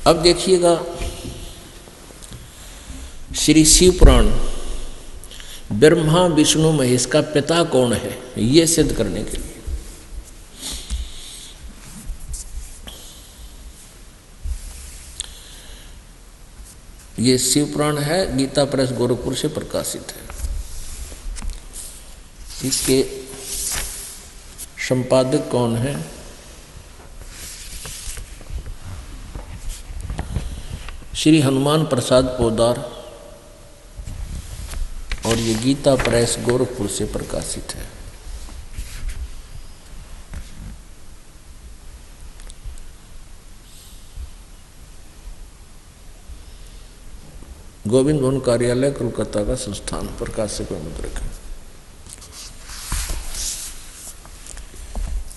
अब देखिएगा श्री शिव पुराण ब्रह्मा विष्णु महेश का पिता कौन है ये सिद्ध करने के लिए ये शिव पुराण है, गीता प्रेस गोरखपुर से प्रकाशित है। इसके संपादक कौन है? श्री हनुमान प्रसाद पोदार, और ये गीता प्रेस गोरखपुर से प्रकाशित है। गोविंद भवन कार्यालय कोलकाता का संस्थान, प्रकाशक व मुद्रक है।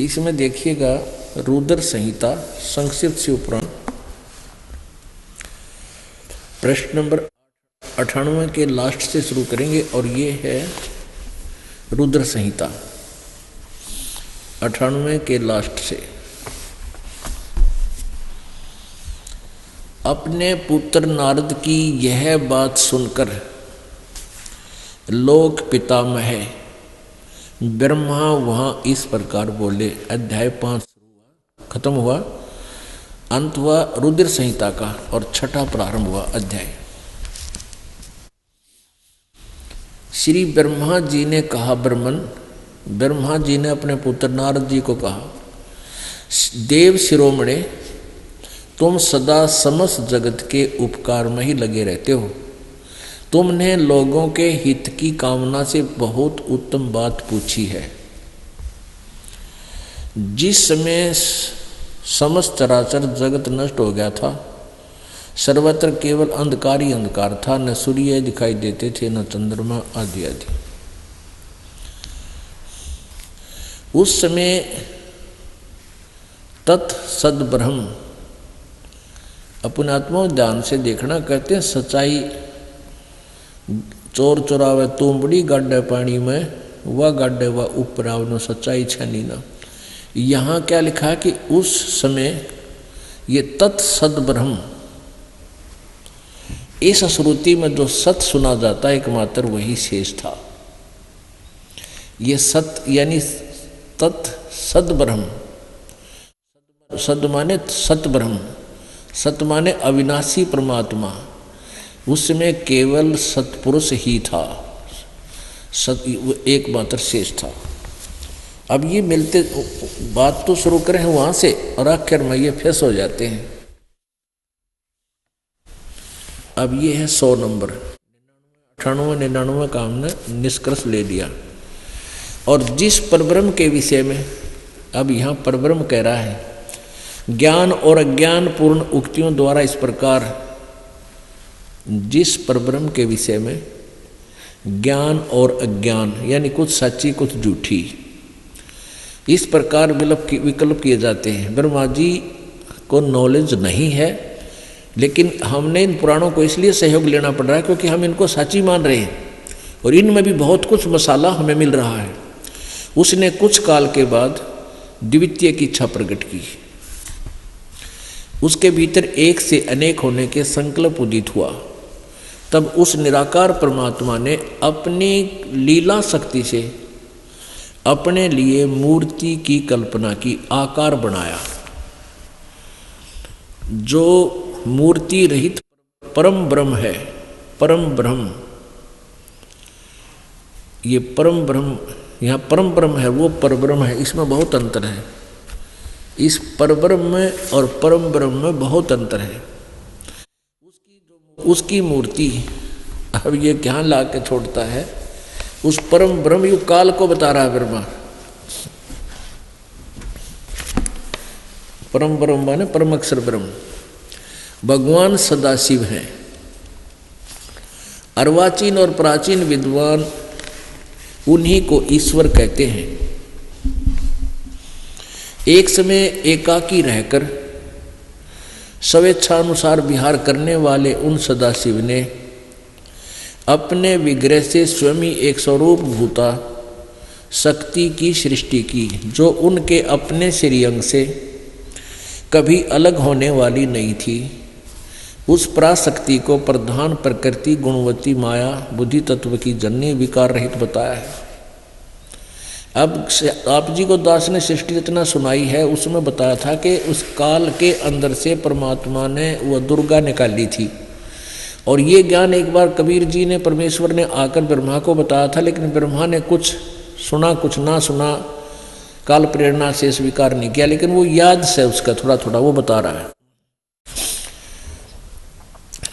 इसमें देखिएगा रुद्र संहिता संक्षिप्त शिव पुराण प्रश्न नंबर 98 के लास्ट से शुरू करेंगे, और ये है रुद्र संहिता 98 के लास्ट से। अपने पुत्र नारद की यह बात सुनकर लोक पितामह ब्रह्मा वहाँ इस प्रकार बोले। अध्याय 5 खत्म हुआ, अंत हुआ रुद्र संहिता का, और छठा प्रारंभ हुआ अध्याय। श्री ब्रह्मा जी ने कहा, ब्रह्मा जी ने अपने पुत्र नारद जी को कहा, देव शिरोमणे, तुम सदा समस्त जगत के उपकार में ही लगे रहते हो। तुमने लोगों के हित की कामना से बहुत उत्तम बात पूछी है। जिस समय समस्त चराचर जगत नष्ट हो गया था, सर्वत्र केवल अंधकार ही अंधकार था, न सूर्य दिखाई देते थे न चंद्रमा आदि आदि। उस समय तत् सद ब्रह्म, अपने आत्मा ध्यान से देखना, कहते हैं सच्चाई चोर चोरावे तुमबड़ी गाड्डे पानी में, वह गाड्डे व ऊपर आवनो सच्चाई छनी ना। यहाँ क्या लिखा है कि उस समय ये तत्सद ब्रह्म, इस श्रुति में जो सत सुना जाता है एकमात्र वही शेष था। ये सत यानी तत्सद ब्रह्म, सद माने सत ब्रह्म, सत माने अविनाशी परमात्मा, उसमें केवल सत्पुरुष ही था, एकमात्र शेष था। अब ये मिलते बात तो शुरू करें वहां से, और आखिर में ये फेस हो जाते हैं। अब ये है 100 नंबर, 98 99 का हमने निष्कर्ष ले लिया। और जिस परब्रह्म के विषय में अब यहाँ परब्रह्म कह रहा है, ज्ञान और अज्ञान पूर्ण उक्तियों द्वारा इस प्रकार, जिस परब्रह्म के विषय में ज्ञान और अज्ञान यानी कुछ सच्ची कुछ झूठी, इस प्रकार विकल्प किए जाते हैं। ब्रह्मा जी को नॉलेज नहीं है, लेकिन हमने इन पुराणों को इसलिए सहयोग लेना पड़ रहा है क्योंकि हम इनको सच्ची मान रहे हैं, और इनमें भी बहुत कुछ मसाला हमें मिल रहा है। उसने कुछ काल के बाद द्वितीय की इच्छा प्रकट की, उसके भीतर एक से अनेक होने के संकल्प उदित हुआ। तब उस निराकार परमात्मा ने अपनी लीला शक्ति से अपने लिए मूर्ति की कल्पना की, आकार बनाया। जो मूर्ति रहित परम ब्रह्म है, परम ब्रह्म, ये परम ब्रह्म, यहाँ परम ब्रह्म है वो परब्रह्म है, इसमें बहुत अंतर है। इस परब्रह्म में और परम ब्रह्म में बहुत अंतर है। उसकी मूर्ति, अब ये क्या ला के छोड़ता है, उस परम ब्रह्म युग काल को बता रहा है ब्रह्मा। परम ब्रह्म माने परम अक्षर ब्रह्म, भगवान सदाशिव हैं। अर्वाचीन और प्राचीन विद्वान उन्हीं को ईश्वर कहते हैं। एक समय एकाकी रहकर स्वेच्छानुसार विहार करने वाले उन सदाशिव ने अपने विग्रह से स्वयं ही एक स्वरूप भूता शक्ति की सृष्टि की, जो उनके अपने श्रीअंग से कभी अलग होने वाली नहीं थी, उस पराशक्ति को प्रधान प्रकृति गुणवती माया बुद्धि तत्व की जननी विकार रहित बताया है। अब आप जी को दास ने सृष्टि रचना सुनाई है, उसमें बताया था कि उस काल के अंदर से परमात्मा ने वह दुर्गा निकाली थी। और ये ज्ञान एक बार कबीर जी ने परमेश्वर ने आकर ब्रह्मा को बताया था, लेकिन ब्रह्मा ने कुछ सुना कुछ ना सुना, काल प्रेरणा से स्वीकार नहीं किया। लेकिन वो याद से उसका थोड़ा थोड़ा वो बता रहा है।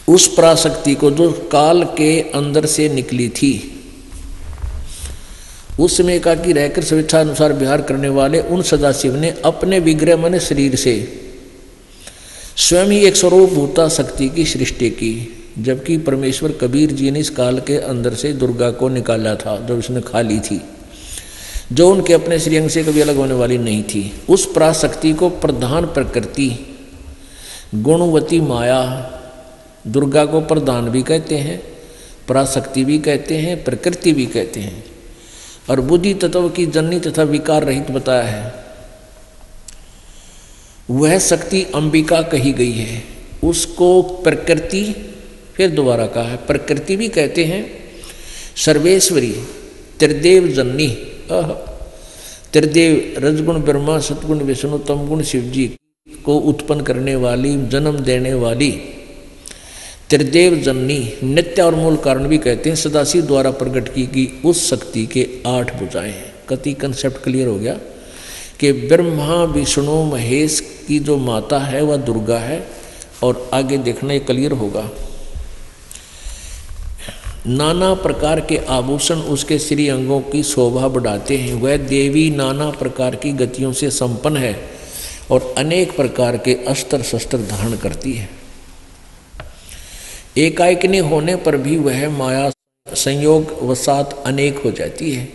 उस पराशक्ति को जो काल के अंदर से निकली थी, उस समय एकाकी रहकर स्वेच्छा अनुसार विहार करने वाले उन सदाशिव ने अपने विग्रह मन शरीर से स्वयं ही एक स्वरूप भूता शक्ति की सृष्टि की, जबकि परमेश्वर कबीर जी ने इस काल के अंदर से दुर्गा को निकाला था, जो उसने खा ली थी, जो उनके अपने श्रीअंग से कभी अलग होने वाली नहीं थी। उस पराशक्ति को प्रधान प्रकृति गुणवती माया, दुर्गा को प्रधान भी कहते हैं, पराशक्ति भी कहते हैं, प्रकृति भी कहते हैं, और बुद्धि तत्व की जननी तथा विकार रहित बताया है। वह शक्ति अंबिका कही गई है। उसको प्रकृति, फिर दोबारा कहा है, प्रकृति भी कहते हैं, सर्वेश्वरी, त्रिदेव जननी, त्रिदेव रजगुण ब्रह्मा, सतगुण विष्णु, तमगुण शिव जी को उत्पन्न करने वाली, जन्म देने वाली त्रिदेव जननी, नित्य और मूल कारण भी कहते हैं। सदाशिव द्वारा प्रकट की गई उस शक्ति के 8 भुजाएं हैं। कति कंसेप्ट क्लियर हो गया कि ब्रह्मा विष्णु महेश की जो माता है वह दुर्गा है, और आगे देखना ये क्लियर होगा। नाना प्रकार के आभूषण उसके श्री अंगों की शोभा बढ़ाते हैं। वह देवी नाना प्रकार की गतियों से संपन्न है और अनेक प्रकार के अस्त्र शस्त्र धारण करती है। एकाएकनी होने पर भी वह माया संयोग वसात अनेक हो जाती है।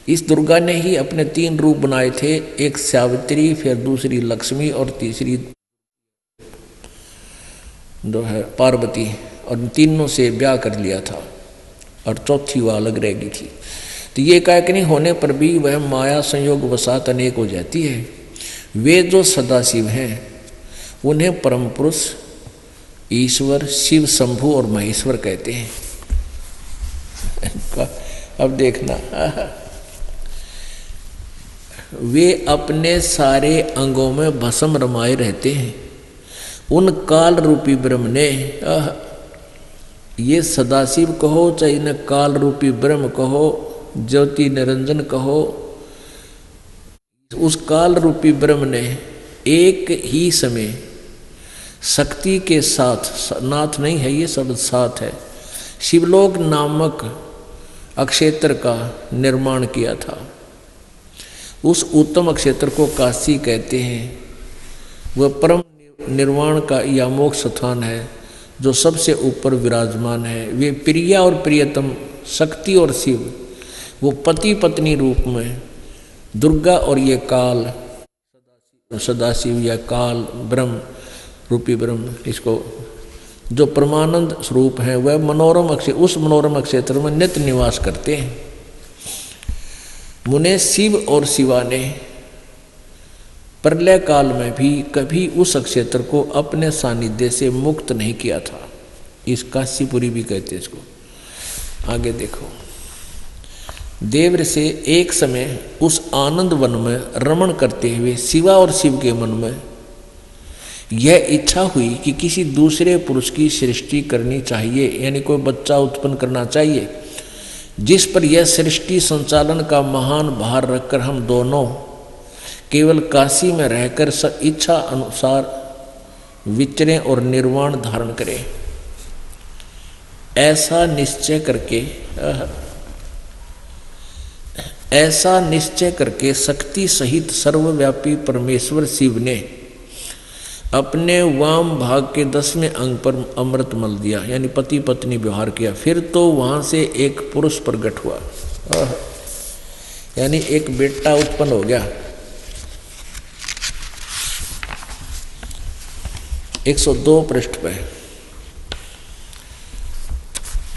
इस दुर्गा ने ही अपने 3 रूप बनाए थे, एक सावित्री, फिर दूसरी लक्ष्मी और तीसरी जो है पार्वती, और तीनों से ब्याह कर लिया था, और चौथी वह अलग रह गई थी। तो ये एकाएकनी होने पर भी वह माया संयोग वसात अनेक हो जाती है। वे जो सदाशिव हैं उन्हें परम पुरुष, ईश्वर, शिव, शंभु और महेश्वर कहते हैं। अब देखना, वे अपने सारे अंगों में भस्म रमाए रहते हैं। उन काल रूपी ब्रह्म ने, ये सदाशिव कहो चाहे इन्हें काल रूपी ब्रह्म कहो, ज्योति निरंजन कहो, उस काल रूपी ब्रह्म ने एक ही समय शक्ति के साथ, नाथ नहीं है ये शब्द, साथ है, शिवलोक नामक अक्षेत्र का निर्माण किया था। उस उत्तम अक्षेत्र को काशी कहते हैं। वह परम निर्वाण का या मोक्ष स्थान है जो सबसे ऊपर विराजमान है। वे प्रिया और प्रियतम शक्ति और शिव, वो पति पत्नी रूप में दुर्गा और ये काल सदाशिव या काल ब्रह्म रूपी ब्रह्म, इसको जो परमानंद स्वरूप है वह मनोरम अक्षेत्र, उस मनोरम क्षेत्र में नित्य निवास करते हैं। मुने शिव और शिवा ने प्रलय काल में भी कभी उस क्षेत्र को अपने सानिध्य से मुक्त नहीं किया था। इस काशीपुरी भी कहते हैं इसको। आगे देखो, देव से एक समय उस आनंद वन में रमण करते हुए शिवा और शिव के मन में यह इच्छा हुई कि किसी दूसरे पुरुष की सृष्टि करनी चाहिए, यानी कोई बच्चा उत्पन्न करना चाहिए, जिस पर यह सृष्टि संचालन का महान भार रखकर हम दोनों केवल काशी में रहकर इच्छा अनुसार विचरें और निर्वाण धारण करें। ऐसा निश्चय करके शक्ति सहित सर्वव्यापी परमेश्वर शिव ने अपने वाम भाग के 10वें अंग पर अमृत मल दिया, यानी पति पत्नी व्यवहार किया। फिर तो वहां से एक पुरुष प्रकट हुआ, यानी एक बेटा उत्पन्न हो गया। 102 पृष्ठ पे,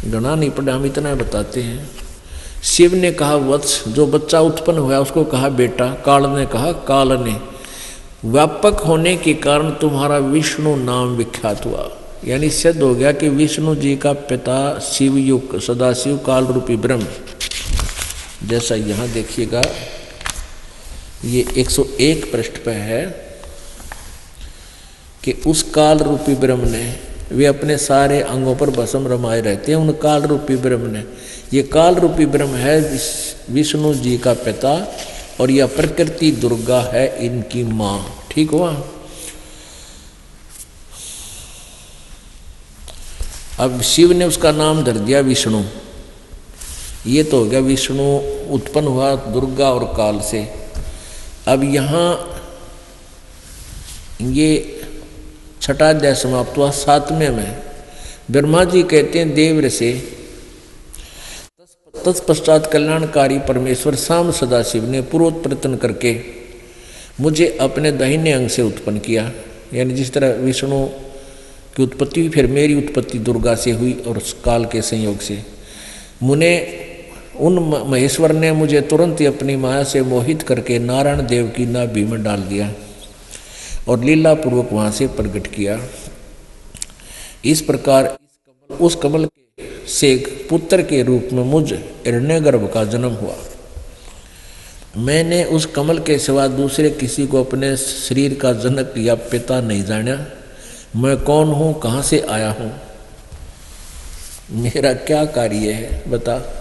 गणा नहीं पढ़ा, हम इतना बताते हैं। शिव ने कहा वत्स, जो बच्चा उत्पन्न हुआ उसको कहा बेटा। काल ने कहा, काल ने, व्यापक होने के कारण तुम्हारा विष्णु नाम विख्यात हुआ। यानी सिद्ध हो गया कि विष्णु जी का पिता शिवयुग सदाशिव काल रूपी ब्रह्म, जैसा यहाँ देखिएगा ये 101 पृष्ठ पे है कि उस काल रूपी ब्रह्म ने, वे अपने सारे अंगों पर भस्म रमाए रहते हैं उन काल रूपी ब्रह्म ने। ये काल रूपी ब्रह्म है विष्णु जी का पिता और यह प्रकृति दुर्गा है इनकी माँ। ठीक हुआ। अब शिव ने उसका नाम धर दिया विष्णु। ये तो हो गया विष्णु उत्पन्न हुआ दुर्गा और काल से। अब यहाँ ये छठा अध्याय समाप्त हुआ। 7वें में ब्रह्मा जी कहते हैं देव से, तत्पश्चात कल्याणकारी परमेश्वर शाम सदाशिव ने पूर्वोत्प्रतन करके मुझे अपने दाहिने अंग से उत्पन्न किया। यानी जिस तरह विष्णु की उत्पत्ति हुई, फिर मेरी उत्पत्ति दुर्गा से हुई और उस काल के संयोग से मुने उन महेश्वर ने मुझे तुरंत ही अपनी माया से मोहित करके नारायण देव की नाभि में डाल दिया और लीला पूर्वक वहाँ से प्रकट किया। इस प्रकार उस कमल से पुत्र के रूप में मुझ हिरण्यगर्भ का जन्म हुआ। मैंने उस कमल के सिवा दूसरे किसी को अपने शरीर का जनक या पिता नहीं जाना। मैं कौन हूँ, कहाँ से आया हूँ, मेरा क्या कार्य है बता,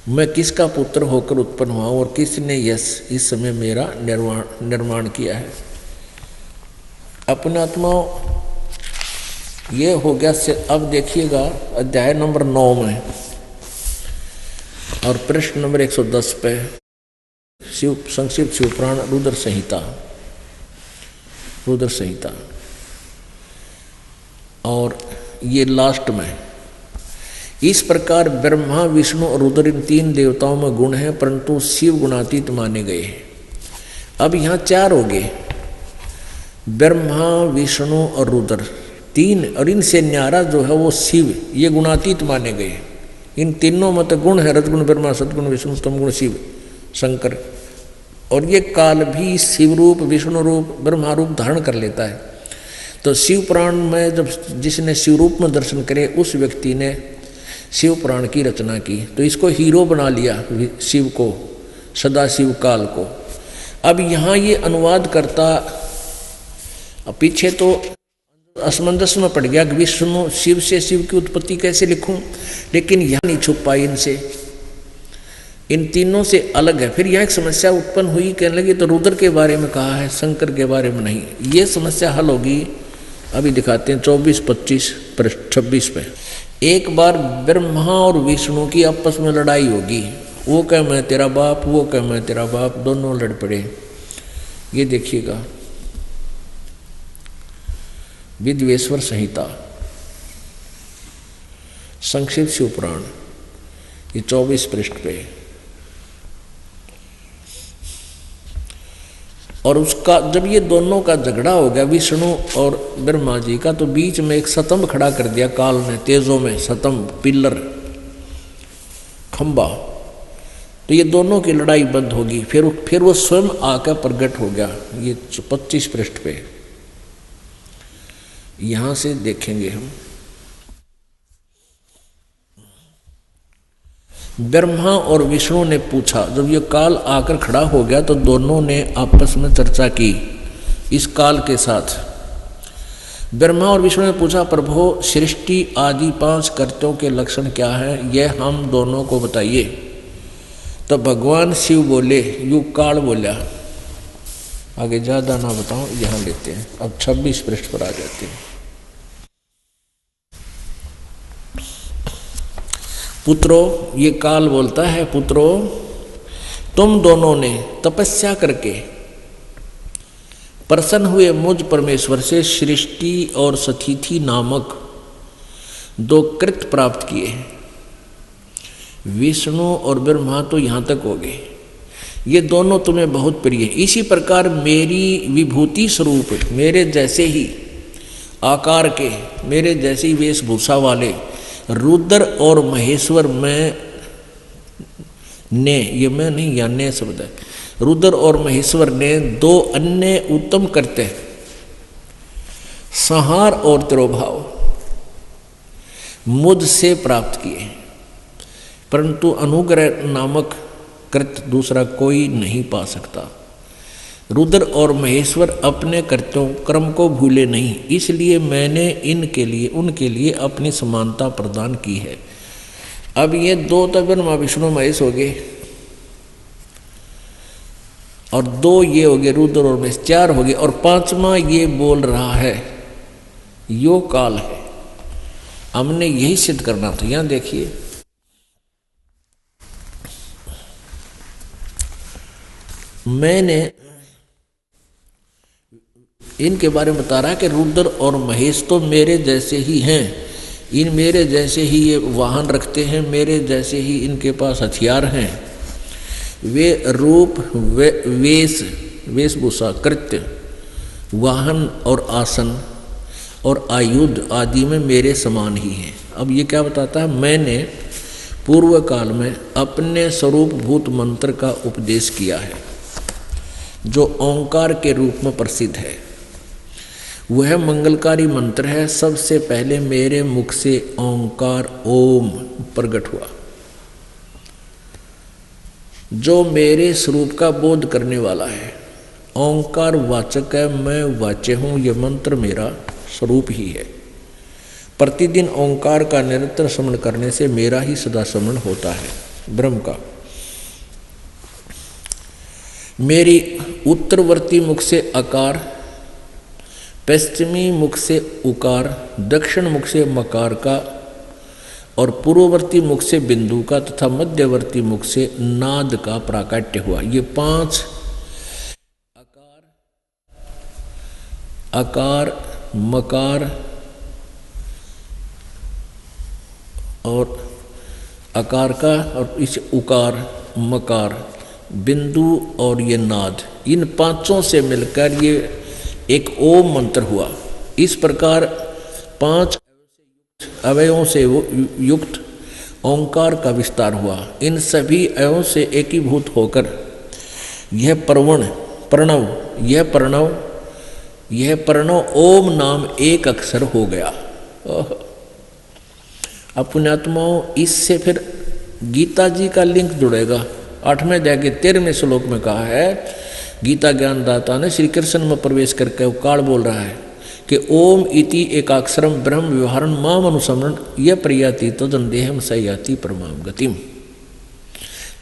मैं किसका पुत्र होकर उत्पन्न हुआ और किसने इस समय मेरा निर्माण किया है। अपने आत्माओं ये हो गया। अब देखिएगा अध्याय नंबर 9 में और प्रश्न नंबर 110 पे संक्षिप्त शिवपुराण रुद्र संहिता और ये लास्ट में इस प्रकार ब्रह्मा विष्णु और रुद्र इन 3 देवताओं में गुण हैं, परंतु शिव गुणातीत माने गए हैं। अब यहाँ 4 हो गए, ब्रह्मा विष्णु और रुद्र 3, और इनसे न्यारा जो है वो शिव, ये गुणातीत माने गए। इन तीनों में तो गुण है, रजगुण ब्रह्मा, सदगुण विष्णु, तमगुण शिव शंकर। और ये काल भी शिव रूप विष्णु रूप ब्रह्मा रूप धारण कर लेता है। तो शिव पुराण में जब जिसने शिव रूप में दर्शन करे उस व्यक्ति ने शिव पुराण की रचना की, तो इसको हीरो बना लिया शिव को, सदाशिव काल को। अब यहाँ ये अनुवाद करता, पीछे तो असमंजस में पड़ गया कि विष्णु शिव से शिव की उत्पत्ति कैसे लिखूं, लेकिन यहाँ नहीं छुप पाई इनसे, इन तीनों से अलग है। फिर यहाँ एक समस्या उत्पन्न हुई, कहने लगी तो रुद्र के बारे में कहा है, शंकर के बारे में नहीं। ये समस्या हल होगी, अभी दिखाते हैं 24, 25, 26 पे। एक बार ब्रह्मा और विष्णु की आपस में लड़ाई होगी, वो कह मैं तेरा बाप, वो कह मैं तेरा बाप, दोनों लड़ पड़े। ये देखिएगा विद्वेश्वर संहिता संक्षिप्त शिवपुराण, ये 24 पृष्ठ पे। और उसका जब ये दोनों का झगड़ा हो गया विष्णु और ब्रह्मा जी का, तो बीच में एक स्तंभ खड़ा कर दिया काल ने, तेजों में स्तंभ, पिलर, खंबा। तो ये दोनों की लड़ाई बंद होगी। फिर वो स्वयं आकर प्रकट हो गया। ये 25 पृष्ठ पे यहां से देखेंगे हम। ब्रह्मा और विष्णु ने पूछा, जब ये काल आकर खड़ा हो गया तो दोनों ने आपस में चर्चा की इस काल के साथ। ब्रह्मा और विष्णु ने पूछा, प्रभु सृष्टि आदि 5 कर्तों के लक्षण क्या है, यह हम दोनों को बताइए। तो भगवान शिव बोले, युग काल बोला। आगे ज़्यादा ना बताऊं, यहाँ लेते हैं। अब 26 पृष्ठ पर आ जाते हैं। पुत्रो, ये काल बोलता है, पुत्रो तुम दोनों ने तपस्या करके प्रसन्न हुए मुझ परमेश्वर से सृष्टि और सतिथि नामक 2 कृत प्राप्त किए। विष्णु और ब्रह्मा तो यहाँ तक हो गए, ये दोनों तुम्हें बहुत प्रिय। इसी प्रकार मेरी विभूति स्वरूप, मेरे जैसे ही आकार के, मेरे जैसी वेशभूषा वाले रुद्र और महेश्वर ने, ये मैं नहीं, या ने शब्द है, रुद्र और महेश्वर ने 2 अन्य उत्तम करते संहार और तिरोभाव मुझसे प्राप्त किए, परंतु अनुग्रह नामक कृत्य दूसरा कोई नहीं पा सकता। रुद्र और महेश्वर अपने कृत्यों कर्म को भूले नहीं, इसलिए मैंने इनके लिए उनके लिए अपनी समानता प्रदान की है। अब ये दो तो ब्रह्मा विष्णु महेश हो गए, और दो ये हो गए रुद्र और महेश, चार हो गए, और पांचवा ये बोल रहा है यो काल है। हमने यही सिद्ध करना था। यहां देखिए, मैंने इनके बारे में बता रहा है कि रुद्र और महेश तो मेरे जैसे ही हैं, इन मेरे जैसे ही ये वाहन रखते हैं, मेरे जैसे ही इनके पास हथियार हैं। वे रूप वेशभूषा कृत्य वाहन और आसन और आयुध आदि में मेरे समान ही हैं। अब ये क्या बताता है, मैंने पूर्व काल में अपने स्वरूप भूत मंत्र का उपदेश किया है, जो ओंकार के रूप में प्रसिद्ध है। वह मंगलकारी मंत्र है। सबसे पहले मेरे मुख से ओंकार ओम प्रकट हुआ, जो मेरे स्वरूप का बोध करने वाला है। ओंकार वाचक है, मैं वाच्य हूँ। यह मंत्र मेरा स्वरूप ही है। प्रतिदिन ओंकार का निरंतर स्मरण करने से मेरा ही सदा स्मरण होता है, ब्रह्म का। मेरी उत्तरवर्ती मुख से अकार, पश्चिमी मुख से उकार, दक्षिण मुख से मकार का और पूर्ववर्ती मुख से बिंदु का तथा मध्यवर्ती मुख से नाद का प्राकट्य हुआ। ये पांच अकार, मकार और अकार का और इस उकार, मकार, बिंदु और ये नाद, इन पांचों से मिलकर ये एक ओम मंत्र हुआ। इस प्रकार पांच अवयवों से युक्त ओंकार का विस्तार हुआ। इन सभी अवयवों से एकीभूत होकर यह प्रणव ओम नाम एक अक्षर हो गया। अब पुण्यात्माओं, इससे फिर गीता जी का लिंक जुड़ेगा। 8वें अध्याय के 13वें श्लोक में कहा है, गीता ज्ञानदाता ने श्री कृष्ण में प्रवेश करके काल बोल रहा है कि ओम इति एकाक्षरम ब्रह्म व्यवहारन माम अनुसमरण यह प्रयाति तदन देहम सयाति परमाम गतिम।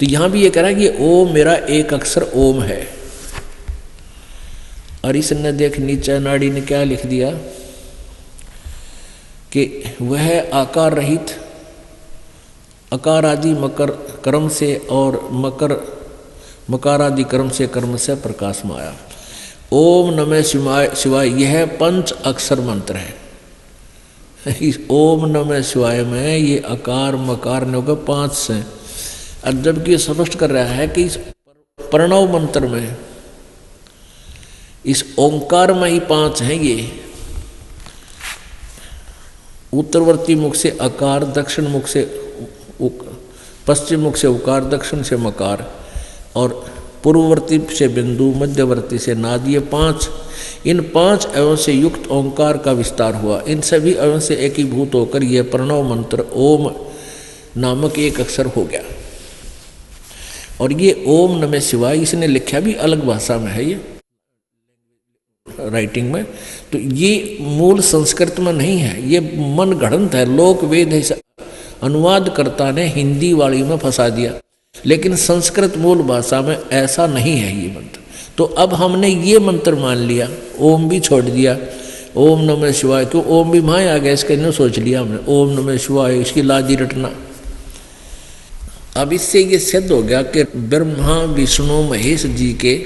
तो यहां भी ये कह रहा है कि ओम मेरा एक अक्षर ओम है। और इसने देख नीचे नाड़ी ने क्या लिख दिया कि वह आकार रहित अकार आदि मकर कर्म से और मकार आदि कर्म से प्रकाश में आया। ओम नमः शिवाय यह पंच अक्षर मंत्र है। इस ओम नमः शिवाय में ये अकार मकार ने होकर 5 से, और जबकि स्पष्ट कर रहा है कि इस प्रणव मंत्र में इस ओंकार में ही 5 हैं। ये उत्तरवर्ती मुख से अकार, दक्षिण मुख से पश्चिम मुख से उकार, दक्षिण से मकार और पूर्ववर्ती से बिंदु, मध्यवर्ती से नाद, ये 5, इन 5 अवयवों से युक्त ओंकार का विस्तार हुआ। इन सभी अवयवों से एकीभूत होकर यह प्रणव मंत्र ओम नामक एक अक्षर हो गया। और ये ओम नमः शिवाय इसने लिखा भी अलग भाषा में है, ये राइटिंग में। तो ये मूल संस्कृत में नहीं है, ये मन गढ़ंत है, लोक वेद है। अनुवादकर्ता ने हिंदी वाली में फंसा दिया, लेकिन संस्कृत मूल भाषा में ऐसा नहीं है ये मंत्र। तो अब हमने ये मंत्र मान लिया, ओम भी छोड़ दिया। ओम नमः शिवाय, क्यों ओम भी वहाँ आ गया, इसके नहीं सोच लिया हमने ओम नमः शिवाय, इसकी लाजी रटना। अब इससे ये सिद्ध हो गया कि ब्रह्मा विष्णु महेश जी के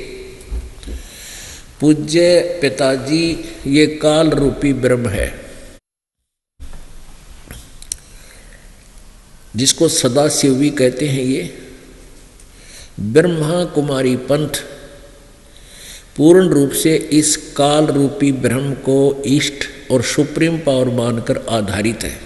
पूज्य पिताजी ये काल रूपी ब्रह्म है, जिसको सदाशिव भी कहते हैं। ये ब्रह्मा कुमारी पंथ पूर्ण रूप से इस काल रूपी ब्रह्म को इष्ट और सुप्रीम पावर मानकर आधारित है।